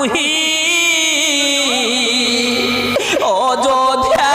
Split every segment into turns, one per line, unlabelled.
তুহি অযোধ্যা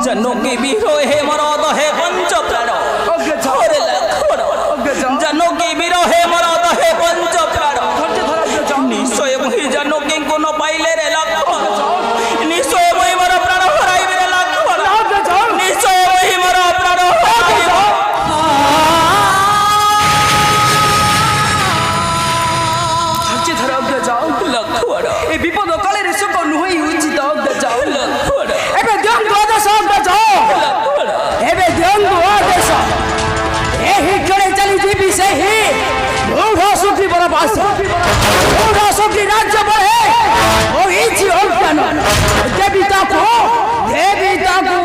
जनकी बीरो हे मरद हे पंचप्राण जनकी बीरो हे मरद हे पंचप्राण निश्चय मुहि जनकी को न पाइले रे लक्ष्मण निश्चय मुहि मोर प्राण हराइबे रे लक्ष्मण निश्चय मुहि मोर प्राण हराइबे धैर्य धर अग्र जाओ लक्ष्मण ए विपद काले रे सुख नुहि उचित अग्र जाओ लक्ष्मण एबे ध्यान द्वादश अग्र जाओ एबे ध्यान द्वादश एही गणे चली जीवी से ही मूढ़ सुखी बरबास मूढ़ सुखी राज्य बढ़े ओ इछि अज्ञान देवता को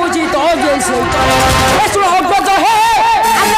उचित जैसे ऐसो अग्रज है अन्य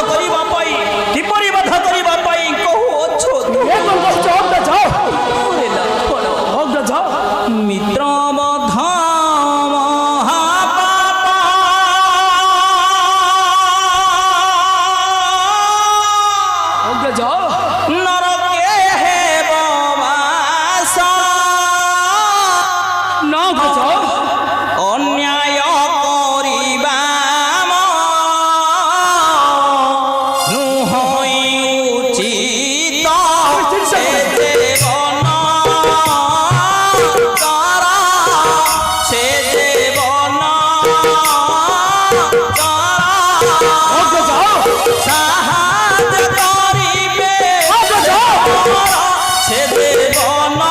କରିବା ପାଇଁ କିପରି ବଧ କରିବା ପାଇଁ କହୁଅଛୁ
ଏ କଣ କହୁଛ ଅଗ୍ରଜ
ଓରେ ଲକ୍ଷ୍ମଣ
ଅଗ୍ରଜ
ମିତ୍ର ବଧ
ଅଗ୍ରଜ
ନରକେ ହେବ ବାସ
ନା ଅଗ୍ରଜ
ଅନ୍ୟାୟ କରିବା ନୁହଇ ଉଚିତ ସେ ଜୀବନ କର ସେ ଜୀବନ
ଅଗ୍ରଜ
ସାହାଯ୍ୟ କରିବେ
ଅଗ୍ରଜ
ସେ ଜୀବନ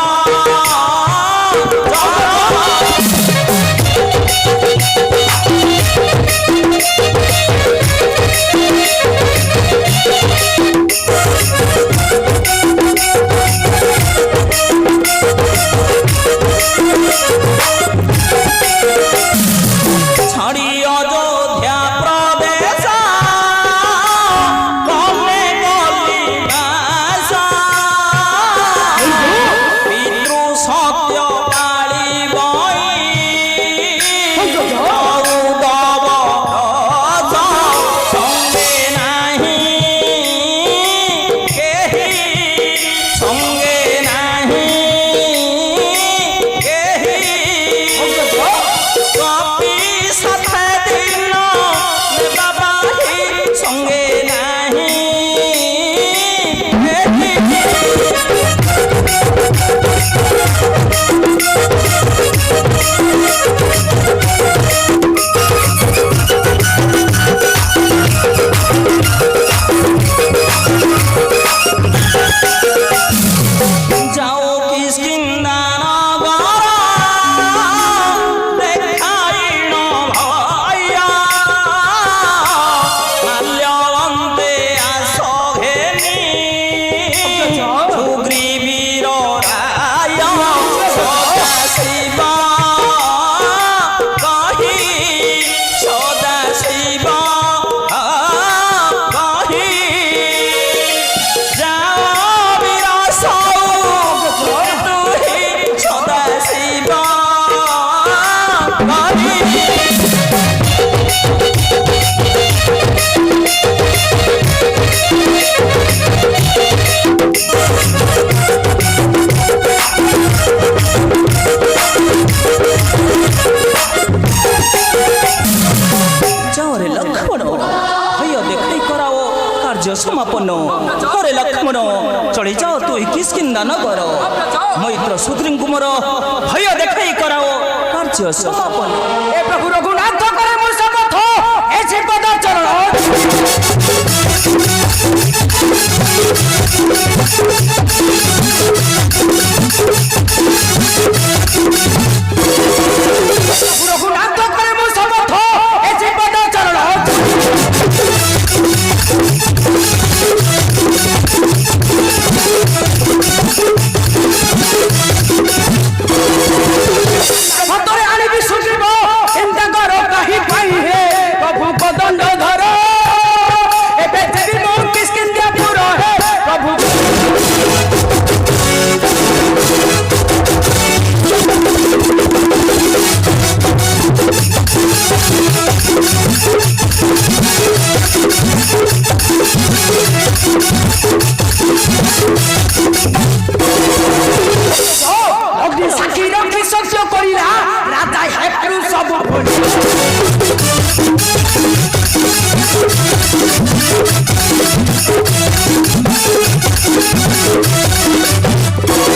ଛାଡ଼ି ଅଯୋଧ୍ୟା ପ୍ରଦେଶ କଲେ ଗଲି ବାସ ପିତୃ ସତ୍ୟ ପାଳିବଇ ଚଉଦବ ସଙ୍ଗେ ନାହିଁ କେହି ସଙ୍ଗେ ନାହିଁ କେହି কপি সাথে দিন বাবাহি সঙ্গে নাহি যাও কিষ্কিন্দান দেখাইন ভয়া মাল্যবন্তে আস ঘেনি সুগ্রীবীর রায় সদা শিব কহি সদা শিব কহি যাও বীর তুহি সদা শিব কহি যাওরে লক্ষ্মণ ভয় দেখাই করাও কার্য সমাপন করে লক্ষ্মণ চলে যাও তুই কিষ্কিন্দা নগর মৈত্র সুদ্রীଙ୍କୁ ମୋର ভয় দেখাই করাও কার্য সমাপন
ଏ ପ୍ରଭୁ ରଘୁନାଥ କରେ ମୁଁ ଶପଥ ଏ ଶ୍ରୀପଦ ଚରଣ ରଘୁନାଥ କରେ ମୁଁ ଶପଥ ଏ ଶ୍ରୀପଦ ଚରଣ ସତରେ ଆଣିବି ସୁଗ୍ରୀବ ଚିନ୍ତା କର କାହିଁ ପାଇଁ ହେ ପ୍ରଭୁଙ୍କ ଦଣ୍ଡ ଧର ଏବେ ଦେବି ମୁଁ କିଷ୍କିନ୍ଧ୍ୟାପୁର ହେ ପ୍ରଭୁ ଅଗ୍ନି ସାକ୍ଷୀ ରଖି ସତ୍ୟ କରିଲା ରାଜା ହେପାରୁ ସବୁ ଭୁଲି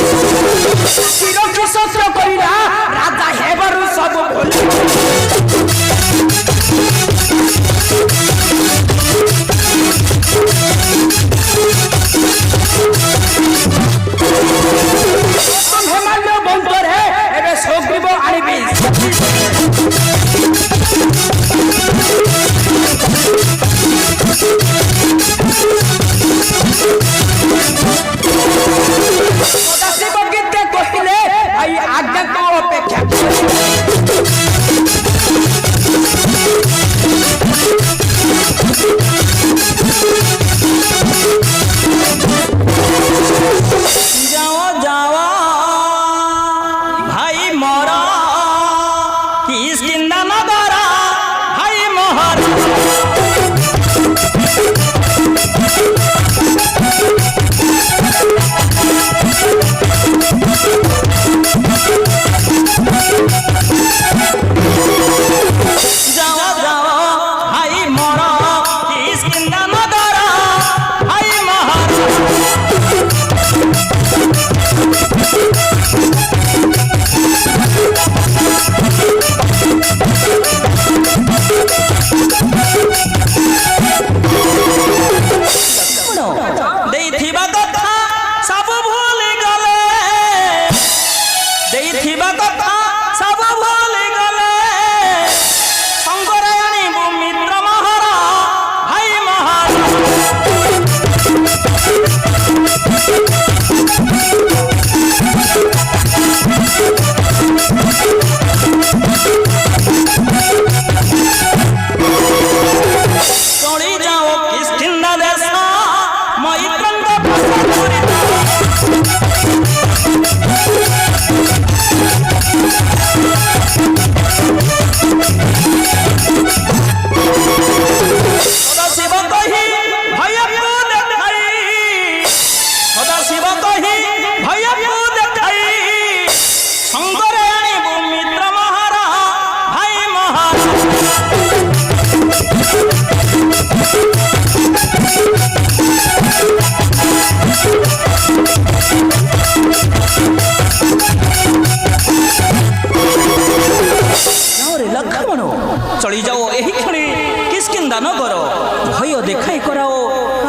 ସାକ୍ଷୀ ରଖି ସତ୍ୟ କରିଲା ରାଜା ହେବାରୁ ସବୁ ଭୁଲି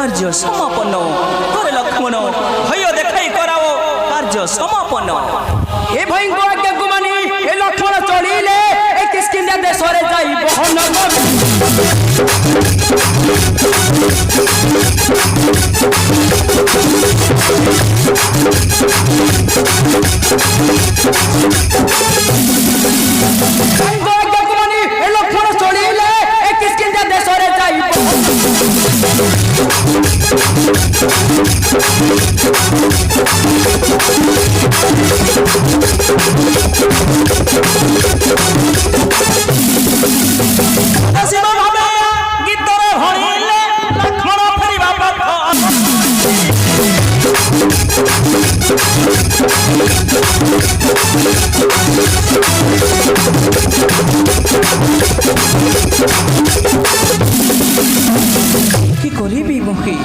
କାର୍ଯ୍ୟ ସମାପନ ହରେ ଲକ୍ଷ୍ମଣ ଭୟ ଦେଖାଇ କରାଓ କାର୍ଯ୍ୟ ସମାପନ
ଏ ଭାଇଙ୍କ ଆଜ୍ଞାକୁ ମାନି ଏ ଲକ୍ଷ୍ମଣ ଚଳିଲେ ଏ କିସ୍କିନ୍ଧା ଦେଶରେ ଯାଇ ବହନ କରି ଭାଇଙ୍କ ଆଜ୍ଞାକୁ ମାନି ଏ ଲକ୍ଷ୍ମଣ ଚଳିଲେ ଏ କିସ୍କିନ୍ଧା ଦେଶରେ ଯାଇ
ଶିବ ଭାବେ ଗୀତରେ ଭରିଲେ ଲକ୍ଷ୍ମଣ ଫେରିବା ପଥ কি করিবি মহি